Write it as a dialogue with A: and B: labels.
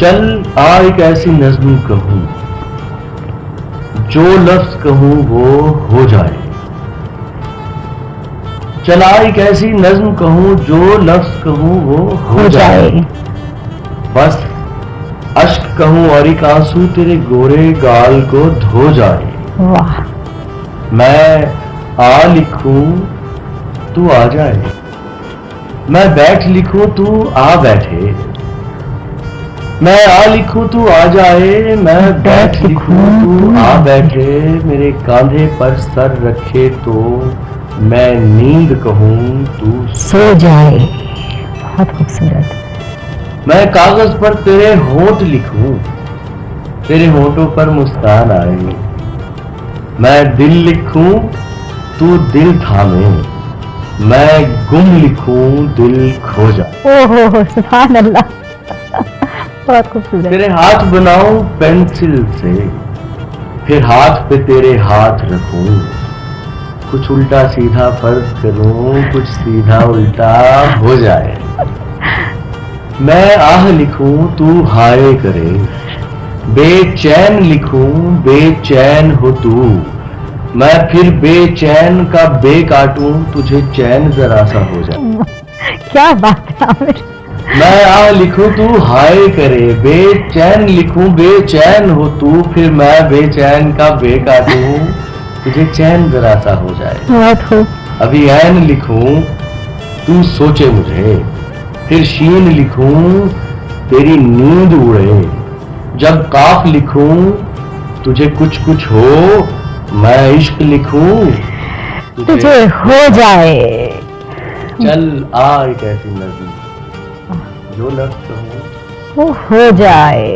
A: चल आ एक ऐसी नज्म कहूं, जो लफ्ज कहूं वो हो जाए। चला एक ऐसी नज्म कहूं, जो लफ्ज कहूं वो हो जाए। बस अश्क कहूं और एक आंसू तेरे गोरे गाल को धो जाए।
B: वाह।
A: मैं आ लिखूं तू आ जाए, मैं बैठ लिखूं तू आ बैठे। मैं आ लिखूं तू आ जाए, मैं बैठ लिखूं तू आ बैठे। मेरे कांधे पर सर रखे तो मैं नींद कहूं तू
B: सो जाए। बहुत खूबसूरत।
A: मैं कागज पर तेरे होंठ लिखूं, तेरे होंठों पर मुस्कान आए। मैं दिल लिखूं तू दिल थामे, मैं गुम लिखूं दिल खो जाए।
B: ओहो सुभान अल्लाह। बहुत खूबसूरत।
A: तेरे हाथ बनाऊं पेंसिल से, फिर हाथ पे तेरे हाथ रखूं। कुछ उल्टा सीधा फर्ज करूं, कुछ सीधा उल्टा हो जाए। मैं आह लिखूं तू हाय करे, बेचैन लिखूं बेचैन हो तू। मैं फिर बेचैन का बे काटूं, तुझे चैन जरा सा हो जाए।
B: क्या बात है आमिर।
A: मैं आ लिखूं तू हाय करे, बेचैन लिखूं बेचैन हो तू। फिर मैं बेचैन का बे काटूं, तुझे चैन जरा सा हो जाए।
B: बहुत खूब।
A: अभी ऐन लिखूं तू सोचे मुझे, फिर शीन लिखूं तेरी नींद उड़े। जब काफ लिखूं तुझे कुछ कुछ हो, मैं इश्क लिखूं
B: तुझे हो जाए।
A: चल आ एक ऐसी नज़्म, जो लफ्ज़ कहूं
B: वो हो जाए।